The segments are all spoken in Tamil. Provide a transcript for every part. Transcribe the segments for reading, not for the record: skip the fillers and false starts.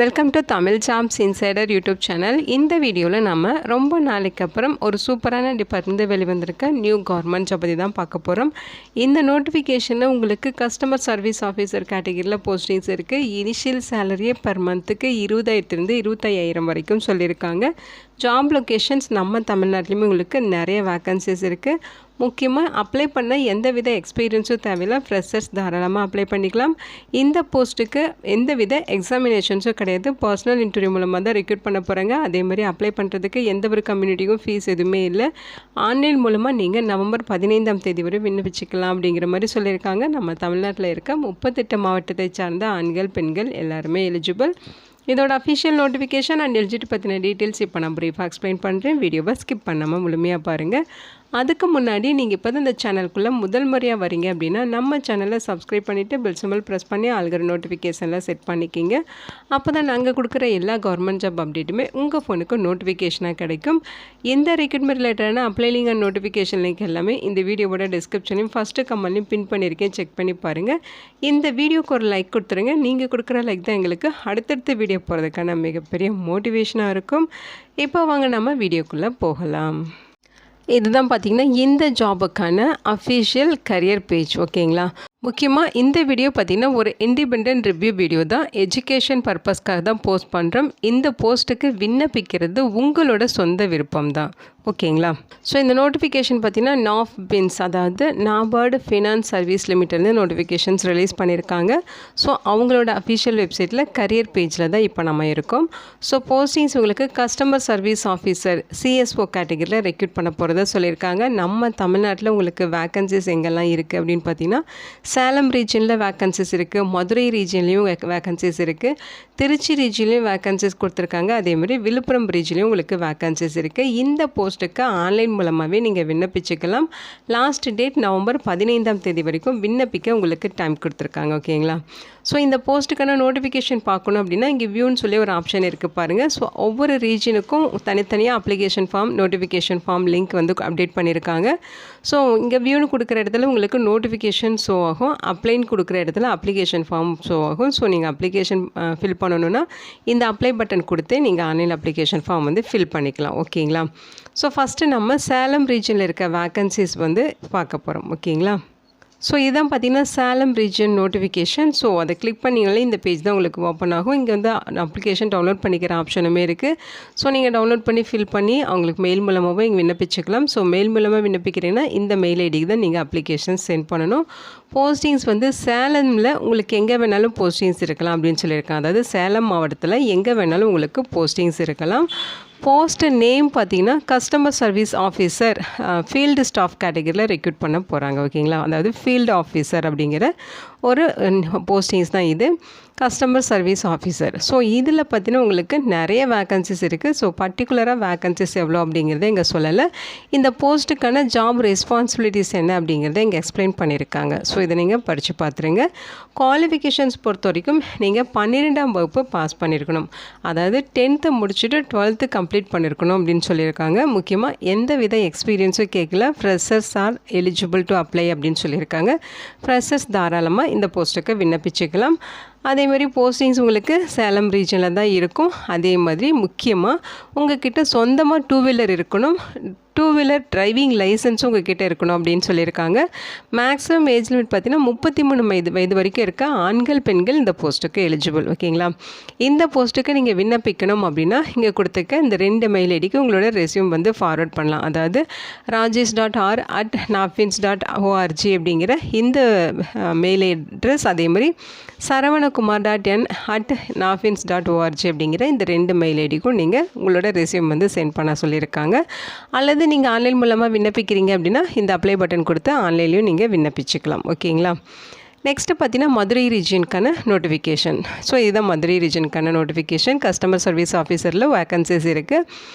Welcome to Tamil jobs insider YouTube channel. இந்த வீடியோவில் நம்ம ரொம்ப நாளைக்கு அப்புறம் ஒரு சூப்பரான டிபார்ட்மெண்ட் வெளிவந்திருக்க நியூ கவர்மெண்ட் ஜாப் பற்றி தான் பார்க்க போகிறோம். இந்த நோட்டிஃபிகேஷனில் உங்களுக்கு கஸ்டமர் சர்வீஸ் ஆஃபீஸர் கேட்டகரியில் போஸ்டிங்ஸ் இருக்குது. இனிஷியல் சேலரியே பர் மந்த்துக்கு 20,000 25,000 வரைக்கும் சொல்லியிருக்காங்க. ஜாப் லொக்கேஷன்ஸ் நம்ம தமிழ்நாட்டிலையுமே உங்களுக்கு நிறைய வேக்கன்சிஸ் இருக்குது. முக்கியமாக அப்ளை பண்ண எந்தவித எக்ஸ்பீரியன்ஸும் தேவையில்லை. ஃப்ரெஷர்ஸ் தாராளமாக அப்ளை பண்ணிக்கலாம். இந்த போஸ்ட்டுக்கு எந்தவித எக்ஸாமினேஷன்ஸும் கிடையாது. பர்சனல் இன்டர்வியூ மூலமாக தான் ரெக்ரூட் பண்ண போகிறாங்க. அதே மாதிரி அப்ளை பண்ணுறதுக்கு எந்த ஒரு கம்யூனிட்டிக்கும் ஃபீஸ் எதுவுமே இல்லை. ஆன்லைன் மூலமாக நீங்கள் நவம்பர் 15 வரை விண்ணப்பிச்சிக்கலாம் அப்படிங்கிற மாதிரி சொல்லியிருக்காங்க. நம்ம தமிழ்நாட்டில் இருக்க 38 மாவட்டத்தை சார்ந்த ஆண்கள் பெண்கள் எல்லாருமே எலிஜிபிள். இதோட அஃபிஷியல் நோட்டிஃபிகேஷன் அண்ட் எலிஜிபிலிட்டி பற்றின டீட்டெயில்ஸ் இப்போ நான் ப்ரீஃபாக எக்ஸ்பிளைன் பண்ணுறேன். வீடியோவை ஸ்கிப் பண்ணாமல் முழுமையாக பாருங்கள். அதுக்கு முன்னாடி நீங்கள் இப்போ தான் இந்த சேனலுக்குள்ளே முதல் முறையாக வரீங்க அப்படின்னா நம்ம சேனலை சப்ஸ்கிரைப் பண்ணிவிட்டு பெல் சிம்பல் ப்ரெஸ் பண்ணி ஆல்கிற நோட்டிஃபிகேஷன்லாம் செட் பண்ணிக்கிங்க. அப்போ தான் நாங்கள் கொடுக்குற எல்லா கவர்மெண்ட் ஜாப் அப்டேட்டுமே உங்கள் ஃபோனுக்கு நோட்டிஃபிகேஷனாக கிடைக்கும். எந்த ரெக்ரூட்மெண்ட் ரிலேட்டடான apply link and notification link எல்லாமே இந்த வீடியோவோட டிஸ்கிரிப்ஷனையும் ஃபஸ்ட்டு கமெண்ட்லையும் பின் பண்ணியிருக்கேன், செக் பண்ணி பாருங்கள். இந்த வீடியோக்கு ஒரு லைக் கொடுத்துருங்க. நீங்கள் கொடுக்குற லைக் தான் எங்களுக்கு அடுத்தடுத்த வீடியோ போகிறதுக்கான மிகப்பெரிய மோட்டிவேஷனாக இருக்கும். இப்போ வாங்க நம்ம வீடியோக்குள்ளே போகலாம். இதுதான் பார்த்திங்கன்னா இந்த ஜாபுக்கான அஃபிஷியல் கரியர் பேஜ். ஓகேங்களா, முக்கியமாக இந்த வீடியோ பார்த்திங்கன்னா ஒரு இண்டிபெண்ட் ரிவ்யூ வீடியோ தான். எஜுகேஷன் பர்பஸ்க்காக தான் போஸ்ட் பண்ணுறோம். இந்த போஸ்ட்டுக்கு விண்ணப்பிக்கிறது உங்களோட சொந்த விருப்பம் தான். ஓகேங்களா, ஸோ இந்த நோட்டிஃபிகேஷன் பார்த்திங்கன்னா நாஃப் பின்ஸ், அதாவது NABARD finance service லிமிட்டட்லேருந்து notifications release பண்ணியிருக்காங்க. ஸோ அவங்களோட அஃபிஷியல் வெப்சைட்டில் கரியர் பேஜில் தான் இப்போ நம்ம இருக்கோம். ஸோ போஸ்டிங்ஸ் உங்களுக்கு கஸ்டமர் சர்வீஸ் ஆஃபீஸர் சிஎஸ்ஓ கேட்டகரியில் ரெக்ரூட் பண்ண போகிறதா சொல்லியிருக்காங்க. நம்ம தமிழ்நாட்டில் உங்களுக்கு வேக்கன்சிஸ் எங்கெல்லாம் இருக்குது அப்படின்னு பார்த்தீங்கன்னா சேலம் ரீஜனில் வேக்கன்சிஸ் இருக்குது, மதுரை ரீஜன்லேயும் வேக்கன்சிஸ் இருக்குது, திருச்சி ரீஜன்லேயும் வேக்கன்சிஸ் கொடுத்துருக்காங்க. அதேமாதிரி விழுப்புரம் ரீஜன்லேயும் உங்களுக்கு வேக்கன்சிஸ் இருக்குது. இந்த போஸ்ட்டுக்கு ஆன்லைன் மூலமாகவே நீங்கள் விண்ணப்பிச்சுக்கலாம். லாஸ்ட் டேட் நவம்பர் 15 வரைக்கும் விண்ணப்பிக்க உங்களுக்கு டைம் கொடுத்துருக்காங்க. ஓகேங்களா, ஸோ இந்த போஸ்ட்டுக்கான நோட்டிஃபிகேஷன் பார்க்கணும் அப்படின்னா இங்கே வியூன்னு சொல்லி ஒரு ஆப்ஷன் இருக்குது பாருங்கள். ஸோ ஒவ்வொரு ரீஜனுக்கும் தனித்தனியாக application form notification form link வந்து அப்டேட் பண்ணியிருக்காங்க. ஸோ இங்கே வியூன்னு கொடுக்குற இடத்துல உங்களுக்கு நோட்டிஃபிகேஷன் ஷோ ஆகும், அப்ளைன்னு கொடுக்குற இடத்துல அப்ளிகேஷன் ஃபார்ம் ஷோ ஆகும். ஸோ நீங்கள் அப்ளிகேஷன் ஃபில் பண்ணணுன்னா இந்த அப்ளை பட்டன் கொடுத்து நீங்கள் ஆன்லைன் அப்ளிகேஷன் ஃபார்ம் வந்து ஃபில் பண்ணிக்கலாம். ஓகேங்களா, ஸோ ஃபஸ்ட்டு நம்ம சேலம் ரீஜனில் இருக்க வேக்கன்சிஸ் வந்து பார்க்க போகிறோம். ஓகேங்களா, ஸோ இதுதான் பார்த்திங்கன்னா சேலம் ரீஜன் நோட்டிஃபிகேஷன். ஸோ அதை கிளிக் பண்ணிங்களே இந்த பேஜ் தான் உங்களுக்கு ஓப்பன் ஆகும். இங்கே வந்து அப்ளிகேஷன் டவுன்லோட் பண்ணிக்கிற ஆப்ஷனுமே இருக்குது. ஸோ நீங்கள் டவுன்லோட் பண்ணி ஃபில் பண்ணி அவங்களுக்கு மெயில் மூலமாகவே இங்கே விண்ணப்பிச்சுக்கலாம். ஸோ மெயில் மூலமாக விண்ணப்பிக்கிறீங்கன்னா இந்த மெயில் ஐடிக்கு தான் நீங்கள் அப்ளிகேஷன் சென்ட் பண்ணணும். போஸ்டிங்ஸ் வந்து சேலமில் உங்களுக்கு எங்கே வேணாலும் போஸ்டிங்ஸ் இருக்கலாம் அப்படின்னு சொல்லியிருக்காங்க. அதாவது சேலம் மாவட்டத்தில் எங்கே வேணாலும் உங்களுக்கு போஸ்டிங்ஸ் இருக்கலாம். போஸ்ட் நேம் பார்த்தீங்கன்னா customer service officer field staff கேட்டகரியில் ரெக்ரூட் பண்ண போகிறாங்க. ஓகேங்களா, அதாவது ஃபீல்டு ஆஃபீஸர் அப்படிங்கிற ஒரு போஸ்டிங்ஸ் தான் இது, கஸ்டமர் சர்வீஸ் ஆஃபீஸர். ஸோ இதில் பார்த்தீங்கன்னா உங்களுக்கு நிறைய வேக்கன்சிஸ் இருக்குது. ஸோ பர்டிகுலராக வேக்கன்சிஸ் எவ்வளோ அப்படிங்கிறத இங்கே சொல்லலை. இந்த போஸ்ட்டுக்கான ஜாப் ரெஸ்பான்சிபிலிட்டிஸ் என்ன அப்படிங்கிறத இங்கே எக்ஸ்பிளைன் பண்ணியிருக்காங்க. ஸோ இதை நீங்கள் படித்து பார்த்துருங்க. குவாலிஃபிகேஷன்ஸ் பொறுத்த வரைக்கும் நீங்கள் 12ஆம் வகுப்பு பாஸ் பண்ணியிருக்கணும். அதாவது 10th முடிச்சுட்டு 12th கம்ப்ளீட் பண்ணியிருக்கணும் அப்படின்னு சொல்லியிருக்காங்க. முக்கியமாக எந்த வித எக்ஸ்பீரியன்ஸும் கேட்கல. Freshers are eligible to apply அப்படின்னு சொல்லியிருக்காங்க. ஃப்ரெஷர்ஸ் தாராளமாக இந்த போஸ்ட்டுக்கு விண்ணப்பிச்சுக்கலாம். அதேமாதிரி போஸ்டிங்ஸ் உங்களுக்கு சேலம் ரீஜனில் தான் இருக்கும். அதே மாதிரி முக்கியமாக உங்கள்கிட்ட சொந்தமாக 2 வீலர் இருக்கணும், 2 வீலர் டிரைவிங் லைசன்ஸும் உங்கள் கிட்டே இருக்கணும் அப்படின்னு சொல்லியிருக்காங்க. மேக்ஸிமம் ஏஜ் லிமிட் பார்த்தீங்கன்னா 33 வயது வரைக்கும் இருக்க ஆண்கள் பெண்கள் இந்த போஸ்ட்டுக்கு எலிஜிபிள். ஓகேங்களா, இந்த போஸ்ட்டுக்கு நீங்கள் விண்ணப்பிக்கணும் அப்படின்னா இங்கே கொடுத்துக்க இந்த 2 மெயில் ஐடிக்கு உங்களோட ரெஸ்யூம் வந்து ஃபார்வர்ட் பண்ணலாம். அதாவது rajesh.r@nafins.org அப்படிங்கிற இந்த மெயில் அட்ரஸ், அதே மாதிரி saravanakumar.n@nafins.org அப்படிங்கிற இந்த 2 மெயில் ஐடிக்கும் நீங்கள் உங்களோட ரெஸ்யூம் வந்து சென்ட் பண்ண சொல்லியிருக்காங்க. அல்லது நீங்கள் ஆன்லைன் மூலமாக விண்ணப்பிக்கிறீங்க அப்படின்னா இந்த அப்ளை பட்டன் கொடுத்து ஆன்லைன்லேயும் நீங்கள் விண்ணப்பிச்சுக்கலாம். ஓகேங்களா, நெக்ஸ்ட்டு பார்த்தீங்கன்னா மதுரை ரீஜனுக்கான நோட்டிஃபிகேஷன். ஸோ இதுதான் மதுரை ரீஜனுக்கான நோட்டிஃபிகேஷன். கஸ்டமர் சர்வீஸ் ஆஃபீஸரில் வேக்கன்சிஸ் இருக்குது.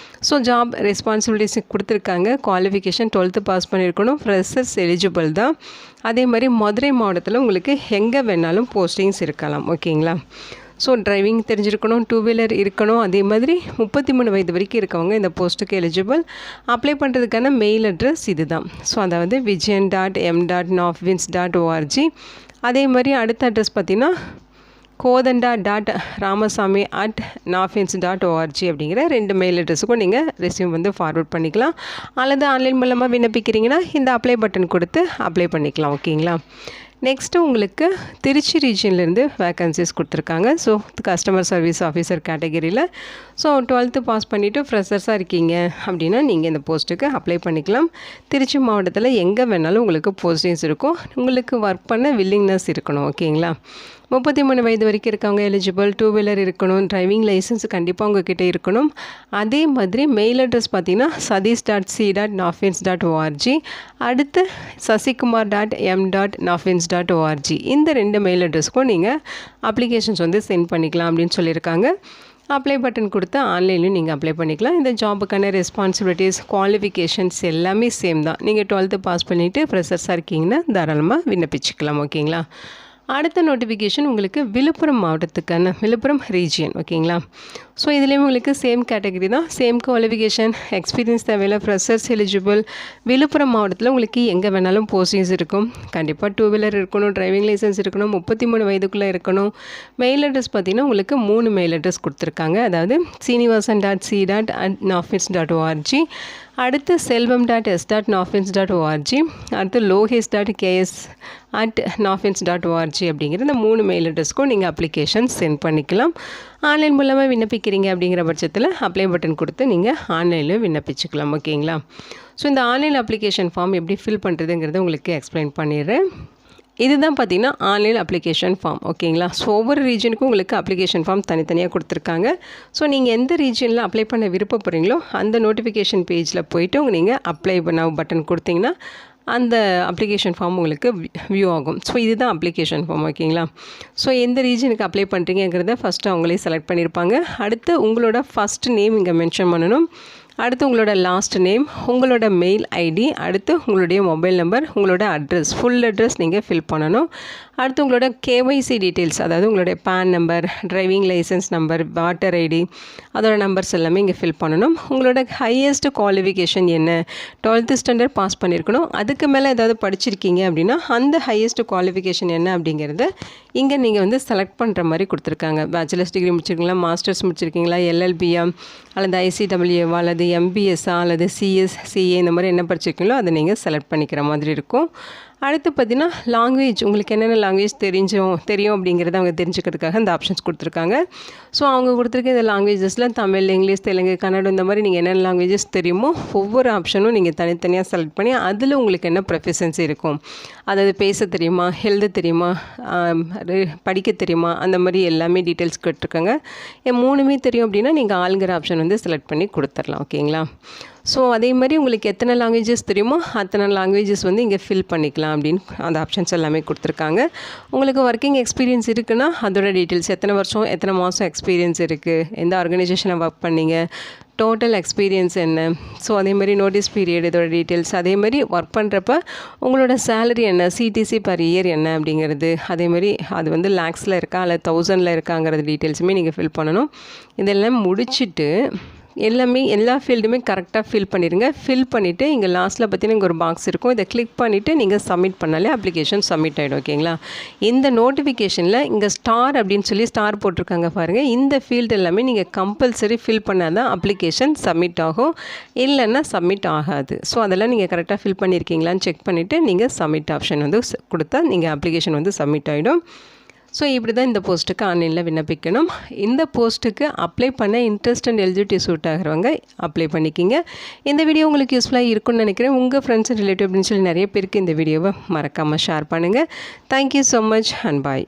ஸோ ஜாப் ரெஸ்பான்சிபிலிட்டிஸ் கொடுத்துருக்காங்க. குவாலிஃபிகேஷன் 12th பாஸ் பண்ணியிருக்கணும். ஃப்ரெஷர்ஸ் எலிஜிபிள் தான். அதே மாதிரி மதுரை மாவட்டத்தில் உங்களுக்கு எங்கே வேணாலும் போஸ்டிங்ஸ் இருக்கலாம். ஓகேங்களா, ஸோ டிரைவிங் தெரிஞ்சிருக்கணும், 2 வீலர் இருக்கணும். அதே மாதிரி 33 வயது வரைக்கும் இருக்கவங்க இந்த போஸ்ட்டுக்கு எலிஜிபிள். அப்ளை பண்ணுறதுக்கான மெயில் அட்ரஸ் இது தான். ஸோ அதாவது vijayan.m.nafins.org. அதே மாதிரி அடுத்த அட்ரஸ் பார்த்திங்கன்னா kodanda.ramasamy@nafins.org அப்படிங்கிற 2 மெயில் அட்ரஸுக்கும் நீங்கள் ரெஸ்யூம் வந்து ஃபார்வர்ட் பண்ணிக்கலாம். அல்லது ஆன்லைன் மூலமாக விண்ணப்பிக்கிறீங்கன்னா இந்த அப்ளை பட்டன் கொடுத்து அப்ளை பண்ணிக்கலாம். ஓகேங்களா. நெக்ஸ்ட்டு உங்களுக்கு திருச்சி ரீஜியன்லேருந்து வேக்கன்சிஸ் கொடுத்துருக்காங்க. ஸோ கஸ்டமர் சர்வீஸ் ஆஃபீஸர் கேட்டகரியில். ஸோ 12th பாஸ் பண்ணிவிட்டு ஃப்ரெஷர்ஸாக இருக்கீங்க அப்படின்னா நீங்கள் இந்த போஸ்ட்டுக்கு அப்ளை பண்ணிக்கலாம். திருச்சி மாவட்டத்தில் எங்கே வேணாலும் உங்களுக்கு போஸ்டிங்ஸ் இருக்கும். உங்களுக்கு ஒர்க் பண்ண வில்லிங்னஸ் இருக்கணும். ஓகேங்களா. 33 வயது வரைக்கும் இருக்கவங்க எலிஜிபிள். 2 வீலர் இருக்கணும். டிரைவிங் லைசன்ஸ் கண்டிப்பாக உங்ககிட்ட இருக்கணும். அதே மாதிரி மெயில் அட்ரஸ் பார்த்தீங்கன்னா satish.c.nafins.org, அடுத்து sasikumar.m.nafins.org. இந்த 2 மெயில் அட்ரஸ்க்கும் நீங்கள் அப்ளிகேஷன்ஸ் வந்து சென்ட் பண்ணிக்கலாம் அப்படின்னு சொல்லியிருக்காங்க. அப்ளை பட்டன் கொடுத்து ஆன்லைன்லையும் நீங்கள் அப்ளை பண்ணிக்கலாம். இந்த ஜாபுக்கான ரெஸ்பான்சிபிலிட்டிஸ், குவாலிஃபிகேஷன்ஸ் எல்லாமே சேம் தான். நீங்கள் 12th பாஸ் பண்ணிவிட்டு ஃப்ரெஷர்ஸாக இருக்கீங்கன்னா தாராளமாக விண்ணப்பிச்சுக்கலாம். ஓகேங்களா. அடுத்த நோட்டிஃபிகேஷன் உங்களுக்கு விழுப்புரம் மாவட்டத்துக்கான விழுப்புரம் ரீஜியன். ஓகேங்களா. ஸோ இதுலேயும் உங்களுக்கு சேம் கேட்டகரி தான். சேம் குவாலிஃபிகேஷன், எக்ஸ்பீரியன்ஸ் தேவையில்ல, ஃப்ரெஷர்ஸ் எலிஜிபிள். விழுப்புரம் மாவட்டத்தில் உங்களுக்கு எங்கே வேணாலும் போஸ்டிங்ஸ் இருக்கும். கண்டிப்பாக 2 வீலர் இருக்கணும், டிரைவிங் லைசன்ஸ் இருக்கணும், 33 வயதுக்குள்ளே இருக்கணும். மெயில் அட்ரஸ் பார்த்திங்கன்னா உங்களுக்கு 3 மெயில் அட்ரஸ் கொடுத்துருக்காங்க. அதாவது srinivasan.c.nafins.org, அடுத்து selvam.s.nafins.org, அடுத்து lohesh.ks@nafins.org அப்படிங்கிற இந்த 3 மெயில் அட்ரஸ்க்கும் நீங்கள் அப்ளிகேஷன் சென்ட் பண்ணிக்கலாம். ஆன்லைன் மூலமாக விண்ணப்பிக்கிறீங்க அப்படிங்கிற பட்சத்தில் அப்ளை பட்டன் கொடுத்து நீங்கள் ஆன்லைனில் விண்ணப்பிச்சுக்கலாம். ஓகேங்களா. ஸோ இந்த ஆன்லைன் அப்ளிகேஷன் ஃபார்ம் எப்படி ஃபில் பண்ணுறதுங்கிறத உங்களுக்கு எக்ஸ்பிளைன் பண்ணிடுறேன். இதுதான் பார்த்திங்கன்னா ஆன்லைன் அப்ளிகேஷன் ஃபார்ம். ஓகேங்களா. ஸோ ஒவ்வொரு ரீஜனுக்கும் உங்களுக்கு அப்ளிகேஷன் ஃபார்ம் தனித்தனியாக கொடுத்துருக்காங்க. ஸோ நீங்கள் எந்த ரீஜனில் அப்ளை பண்ண விருப்பப்படுறீங்களோ அந்த நோட்டிஃபிகேஷன் பேஜில் போய்ட்டு நீங்கள் அப்ளை பண்ண பட்டன் கொடுத்தீங்கன்னா அந்த அப்ளிகேஷன் ஃபார்ம் உங்களுக்கு வியூ ஆகும். ஸோ இதுதான் அப்ளிகேஷன் ஃபார்ம். ஓகேங்களா. ஸோ எந்த ரீஜனுக்கு அப்ளை பண்ணுறீங்கிறத ஃபஸ்ட்டு அவங்களே செலக்ட் பண்ணியிருப்பாங்க. அடுத்து உங்களோட ஃபஸ்ட் நேம் இங்கே மென்ஷன் பண்ணணும். அடுத்து உங்களோட லாஸ்ட் நேம், உங்களோட மெயில் ஐடி, அடுத்து உங்களுடைய மொபைல் நம்பர், உங்களோட அட்ரஸ், ஃபுல் அட்ரஸ் நீங்கள் ஃபில் பண்ணணும். அடுத்து உங்களோட கேஒய்சி டீட்டெயில்ஸ், அதாவது உங்களுடைய PAN number, driving licence number, voter ID, அதோட நம்பர்ஸ் எல்லாமே இங்கே ஃபில் பண்ணணும். உங்களோட ஹையஸ்ட் குவாலிஃபிகேஷன் என்ன, 12th ஸ்டாண்டர்ட் பாஸ் பண்ணியிருக்கணும். அதுக்கு மேலே ஏதாவது படிச்சிருக்கீங்க அப்படின்னா அந்த ஹையஸ்ட் குவாலிஃபிகேஷன் என்ன அப்படிங்கிறத இங்கே நீங்கள் வந்து செலக்ட் பண்ணுற மாதிரி கொடுத்துருக்காங்க. பேச்சுலர்ஸ் டிகிரி முடிச்சிருக்கீங்களா, மாஸ்டர்ஸ் முடிச்சிருக்கீங்களா, எல்எல்பியா அல்லது ஐசிடபிள்யூவா அல்லது எம்பிஎஸ்ஸா அல்லது சிஎஸ், சிஏ இந்த மாதிரி என்ன படிச்சிருக்கீங்களோ அதை நீங்கள் செலக்ட் பண்ணிக்கிற மாதிரி இருக்கும். அடுத்து பார்த்திங்கன்னா லாங்குவேஜ், உங்களுக்கு என்னென்ன லாங்குவேஜ் தெரியும் அப்படிங்கிறத அவங்க தெரிஞ்சுக்கிறதுக்காக இந்த ஆப்ஷன்ஸ் கொடுத்துருக்காங்க. ஸோ அவங்க கொடுத்துருக்க இந்த லாங்குவேஜஸில் தமிழ், இங்கிலீஷ், தெலுங்கு, கன்னடம் இந்த மாதிரி நீங்கள் என்னென்ன லாங்குவேஜஸ் தெரியுமோ ஒவ்வொரு ஆப்ஷனும் நீங்கள் தனித்தனியாக செலக்ட் பண்ணி அதில் உங்களுக்கு என்ன ப்ரொஃபிஷியன்சி இருக்கும், அதாவது பேச தெரியுமா, எழுத தெரியுமா, படிக்க தெரியுமா, அந்த மாதிரி எல்லாமே டீட்டெயில்ஸ் கேட்டிருக்காங்க. 3மே தெரியும் அப்படின்னா நீங்கள் ஆளுங்கிற ஆப்ஷன் வந்து செலக்ட் பண்ணி கொடுத்துடலாம். ஓகேங்களா. ஸோ அதே மாதிரி உங்களுக்கு எத்தனை லாங்குவேஜஸ் தெரியுமோ அத்தனை லாங்குவேஜஸ் வந்து இங்கே ஃபில் பண்ணிக்கலாம் அப்படின்னு அந்த ஆப்ஷன்ஸ் எல்லாமே கொடுத்துருக்காங்க. உங்களுக்கு ஒர்க்கிங் எக்ஸ்பீரியன்ஸ் இருக்குன்னா அதோட டீட்டெயில்ஸ், எத்தனை வருஷம் எத்தனை மாதம் எக்ஸ்பீரியன்ஸ் இருக்குது, எந்த ஆர்கனைசேஷனில் ஒர்க் பண்ணீங்க, டோட்டல் எக்ஸ்பீரியன்ஸ் என்ன, ஸோ அதேமாதிரி நோட்டீஸ் பீரியட் இதோட டீட்டெயில்ஸ், அதேமாதிரி ஒர்க் பண்ணுறப்ப உங்களோட சேலரி என்ன, சிடிசி பர் இயர் என்ன அப்படிங்கிறது, அதேமாதிரி அது வந்து லேக்ஸில் இருக்கா அல்லது 1000ல் இருக்காங்கிறது டீட்டெயில்ஸுமே நீங்கள் ஃபில் பண்ணணும். இதெல்லாம் முடிச்சுட்டு எல்லா ஃபீல்டுமே கரெக்டாக ஃபில் பண்ணிடுங்க. ஃபில் பண்ணிவிட்டு இங்கே லாஸ்ட்டில் பார்த்தீங்கன்னா இங்கே ஒரு பாக்ஸ் இருக்கும். இதை கிளிக் பண்ணிவிட்டு நீங்கள் சப்மிட் பண்ணாலே அப்ளிகேஷன் சப்மிட் ஆகிடும். ஓகேங்களா. இந்த நோட்டிஃபிகேஷனில் இங்கே ஸ்டார் அப்படின்னு சொல்லி ஸ்டார் போட்டிருக்காங்க பாருங்கள். இந்த ஃபீல்டு எல்லாமே நீங்கள் கம்பல்சரி ஃபில் பண்ணால் தான் அப்ளிகேஷன் சப்மிட் ஆகும், இல்லைன்னா சப்மிட் ஆகாது. ஸோ அதெல்லாம் நீங்கள் கரெக்டாக ஃபில் பண்ணியிருக்கீங்களான்னு செக் பண்ணிவிட்டு நீங்கள் சப்மிட் ஆப்ஷன் வந்து கொடுத்தா நீங்கள் அப்ளிகேஷன் வந்து சப்மிட் ஆகிடும். ஸோ இப்படி தான் இந்த போஸ்ட்டுக்கு ஆன்லைனில் விண்ணப்பிக்கணும். இந்த போஸ்ட்டுக்கு அப்ளை பண்ண இன்ட்ரெஸ்ட் அண்ட் எலிஜிபிலிட்டி சூட் ஆகிறவங்க அப்ளை பண்ணிக்கிங்க. இந்த வீடியோ உங்களுக்கு யூஸ்ஃபுல்லாக இருக்கும்னு நினைக்கிறேன். உங்கள் ஃப்ரெண்ட்ஸ் அண்ட் ரிலேட்டிவ் அப்படின்னு சொல்லி நிறைய பேருக்கு இந்த வீடியோவை மறக்காமல் ஷேர் பண்ணுங்கள். Thank you so much and bye.